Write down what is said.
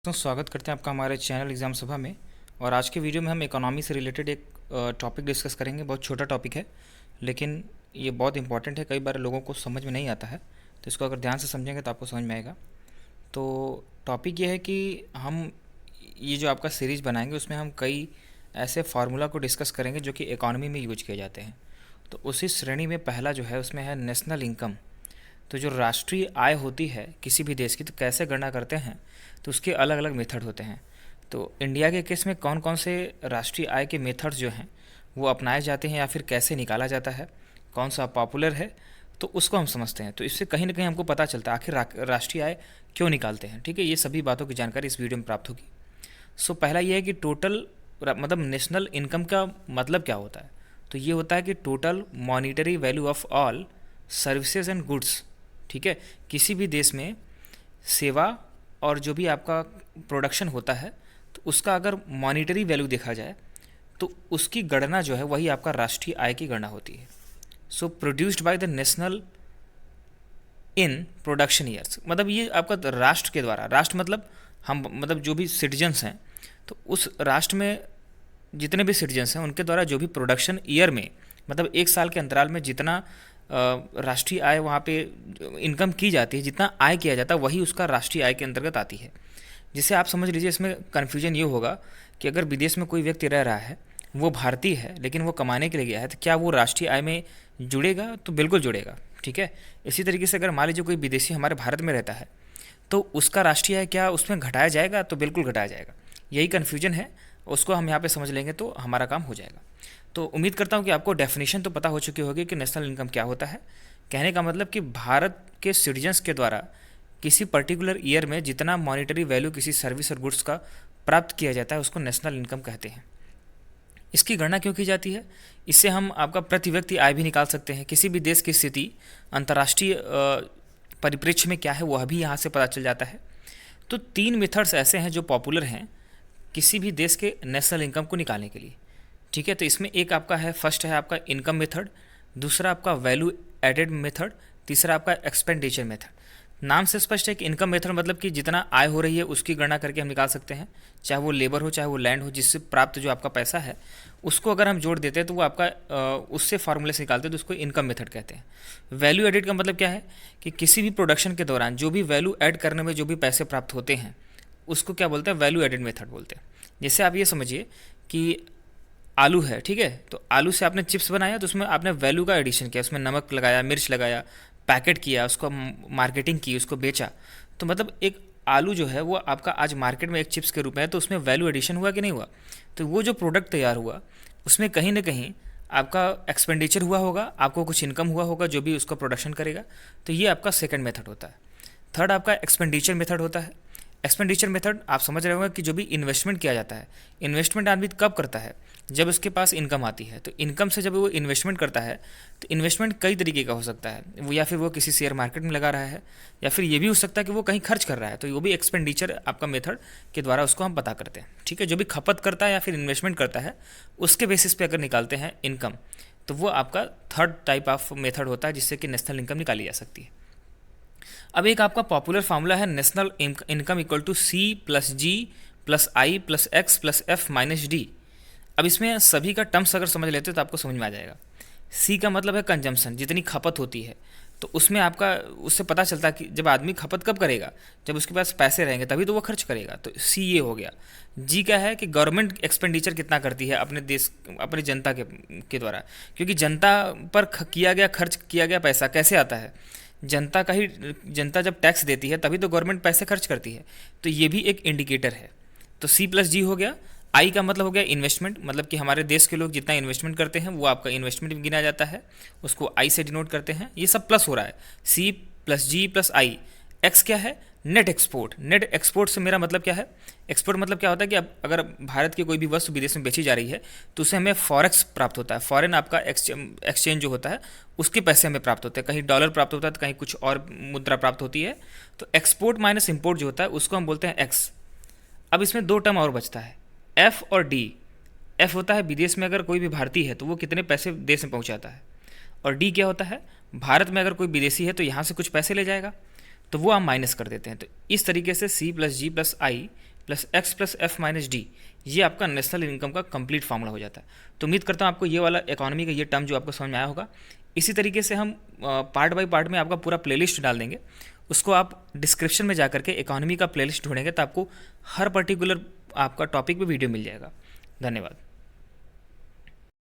तो स्वागत करते हैं आपका हमारे चैनल एग्ज़ाम सभा में। और आज के वीडियो में हम इकोनॉमी से रिलेटेड एक टॉपिक डिस्कस करेंगे। बहुत छोटा टॉपिक है लेकिन ये बहुत इंपॉर्टेंट है, कई बार लोगों को समझ में नहीं आता है, तो इसको अगर ध्यान से समझेंगे तो आपको समझ में आएगा। तो टॉपिक ये है कि हम ये जो आपका सीरीज़ बनाएंगे उसमें हम कई ऐसे फार्मूला को डिस्कस करेंगे जो कि इकोनॉमी में यूज किए जाते हैं। तो उसी श्रेणी में पहला जो है उसमें है नेशनल इनकम। तो जो राष्ट्रीय आय होती है किसी भी देश की, तो कैसे गणना करते हैं, तो उसके अलग अलग मेथड होते हैं। तो इंडिया के केस में कौन कौन से राष्ट्रीय आय के मेथड्स जो हैं वो अपनाए जाते हैं या फिर कैसे निकाला जाता है, कौन सा पॉपुलर है, तो उसको हम समझते हैं। तो इससे कहीं ना कहीं हमको पता चलता है आखिर राष्ट्रीय आय क्यों निकालते हैं। ठीक है, ये सभी बातों की जानकारी इस वीडियो में प्राप्त होगी। पहला ये है कि टोटल मतलब नेशनल इनकम का मतलब क्या होता है। तो ये होता है कि total monetary value of all services and goods. ठीक है, किसी भी देश में सेवा और जो भी आपका प्रोडक्शन होता है तो उसका अगर मॉनिटरी वैल्यू देखा जाए तो उसकी गणना जो है वही आपका राष्ट्रीय आय की गणना होती है। Produced by the national in production years, मतलब ये आपका राष्ट्र के द्वारा, राष्ट्र मतलब हम मतलब जो भी सिटीजन्स हैं, तो उस राष्ट्र में जितने भी सिटीजन्स हैं उनके द्वारा जो भी प्रोडक्शन ईयर में, मतलब एक साल के अंतराल में जितना राष्ट्रीय आय वहाँ पे इनकम की जाती है, जितना आय किया जाता है वही उसका राष्ट्रीय आय के अंतर्गत आती है। जिसे आप समझ लीजिए, इसमें कन्फ्यूजन ये होगा कि अगर विदेश में कोई व्यक्ति रह रहा है, वो भारतीय है लेकिन वो कमाने के लिए गया है, तो क्या वो राष्ट्रीय आय में जुड़ेगा? तो बिल्कुल जुड़ेगा। ठीक है, इसी तरीके से अगर मान लीजिए कोई विदेशी हमारे भारत में रहता है तो उसका राष्ट्रीय आय क्या उसमें घटाया जाएगा? तो बिल्कुल घटाया जाएगा। यही कन्फ्यूजन है, उसको हम यहाँ पे समझ लेंगे तो हमारा काम हो जाएगा। तो उम्मीद करता हूँ कि आपको डेफिनेशन तो पता हो चुकी होगी कि नेशनल इनकम क्या होता है। कहने का मतलब कि भारत के सिटीजन्स के द्वारा किसी पर्टिकुलर ईयर में जितना मॉनिटरी वैल्यू किसी सर्विस और गुड्स का प्राप्त किया जाता है उसको नेशनल इनकम कहते हैं। इसकी गणना क्यों की जाती है? इससे हम आपका प्रति व्यक्ति आय भी निकाल सकते हैं। किसी भी देश की स्थिति अंतर्राष्ट्रीय परिप्रेक्ष्य में क्या है वह भी यहाँ से पता चल जाता है। तो 3 मेथड्स ऐसे हैं जो पॉपुलर हैं किसी भी देश के नेशनल इनकम को निकालने के लिए। ठीक है, तो इसमें एक आपका है, फर्स्ट है आपका इनकम मेथड, दूसरा आपका वैल्यू एडेड मेथड, तीसरा आपका एक्सपेंडिचर मेथड। नाम से स्पष्ट है कि इनकम मेथड मतलब कि जितना आय हो रही है उसकी गणना करके हम निकाल सकते हैं, चाहे वो लेबर हो चाहे वो लैंड हो, जिससे प्राप्त जो आपका पैसा है उसको अगर हम जोड़ देते हैं तो वो आपका उससे फार्मूले से निकालते हैं, तो उसको इनकम मेथड कहते हैं। वैल्यू एडेड का मतलब क्या है कि किसी भी प्रोडक्शन के दौरान जो भी वैल्यू ऐड करने में जो भी पैसे प्राप्त होते हैं उसको क्या बोलते हैं? वैल्यू एडेड मेथड बोलते हैं। जैसे आप ये समझिए कि आलू है, ठीक है, तो आलू से आपने चिप्स बनाया तो उसमें आपने वैल्यू का एडिशन किया, उसमें नमक लगाया, मिर्च लगाया, पैकेट किया, उसको मार्केटिंग की, उसको बेचा। तो मतलब एक आलू जो है वो आपका आज मार्केट में एक चिप्स के रूप में है, तो उसमें वैल्यू एडिशन हुआ कि नहीं हुआ? तो वो जो प्रोडक्ट तैयार हुआ उसमें कहीं ना कहीं आपका एक्सपेंडिचर हुआ होगा, आपको कुछ इनकम हुआ होगा जो भी उसका प्रोडक्शन करेगा। तो ये आपका सेकंड मेथड होता है। थर्ड आपका एक्सपेंडिचर मेथड होता है। एक्सपेंडिचर मेथड आप समझ रहे होंगे कि जो भी इन्वेस्टमेंट किया जाता है, इन्वेस्टमेंट आदमी कब करता है? जब उसके पास इनकम आती है। तो इनकम से जब वो इन्वेस्टमेंट करता है तो इन्वेस्टमेंट कई तरीके का हो सकता है, वो या फिर वो किसी शेयर मार्केट में लगा रहा है, या फिर ये भी हो सकता है कि वो कहीं खर्च कर रहा है, तो वो भी एक्सपेंडिचर आपका मेथड के द्वारा उसको हम पता करते हैं। ठीक है, जो भी खपत करता है या फिर इन्वेस्टमेंट करता है उसके बेसिस पे अगर निकालते हैं इनकम, तो वो आपका थर्ड टाइप ऑफ मेथड होता है जिससे कि नेशनल इनकम निकाली जा सकती है। अब एक आपका पॉपुलर फार्मूला है national income equal to C plus G plus I plus X plus F minus D. अब इसमें सभी का टर्म्स अगर समझ लेते हो तो आपको समझ में आ जाएगा। सी का मतलब है कंजम्पशन, जितनी खपत होती है, तो उसमें आपका उससे पता चलता है कि जब आदमी खपत कब करेगा? जब उसके पास पैसे रहेंगे तभी तो वो खर्च करेगा, तो सी ये हो गया। जी का है कि गवर्नमेंट एक्सपेंडिचर कितना करती है अपने देश, अपनी जनता के द्वारा, क्योंकि जनता पर किया गया खर्च किया गया पैसा कैसे आता है? जनता का ही, जनता जब टैक्स देती है तभी तो गवर्नमेंट पैसे खर्च करती है, तो ये भी एक इंडिकेटर है। तो सी प्लस जी हो गया। आई का मतलब हो गया इन्वेस्टमेंट, मतलब कि हमारे देश के लोग जितना इन्वेस्टमेंट करते हैं वो आपका इन्वेस्टमेंट गिना जाता है, उसको आई से डिनोट करते हैं। ये सब प्लस हो रहा है, सी प्लस जी प्लस आई। एक्स क्या है? Net export. नेट एक्सपोर्ट से मेरा मतलब क्या है? एक्सपोर्ट मतलब क्या होता है कि अब अगर भारत की कोई भी वस्तु विदेश में बेची जा रही है तो उससे हमें फॉरेक्स प्राप्त होता है, फॉरेन आपका एक्सचेंज जो होता है उसके पैसे हमें प्राप्त होते हैं, कहीं डॉलर प्राप्त होता है तो कहीं कुछ और मुद्रा प्राप्त होती है। तो एक्सपोर्ट माइनस इम्पोर्ट जो होता है उसको हम बोलते हैं एक्स। अब इसमें 2 टर्म और बचता है, एफ और डी। एफ होता है विदेश में अगर कोई भी भारतीय है तो वो कितने पैसे देश में पहुंचाता है, और डी क्या होता है? भारत में अगर कोई विदेशी है तो यहाँ से कुछ पैसे ले जाएगा, तो वो हम माइनस कर देते हैं। तो इस तरीके से C plus G plus I plus X plus F minus D, ये आपका नेशनल इनकम का कंप्लीट फार्मूला हो जाता है। तो उम्मीद करता हूँ आपको ये वाला इकोनॉमी का ये टर्म जो आपको समझ में आया होगा। इसी तरीके से हम पार्ट बाय पार्ट में आपका पूरा प्लेलिस्ट डाल देंगे, उसको आप डिस्क्रिप्शन में जा करके इकोनॉमी का प्लेलिस्ट ढूंढेंगे तो आपको हर पर्टिकुलर आपका टॉपिक पे वीडियो मिल जाएगा। धन्यवाद।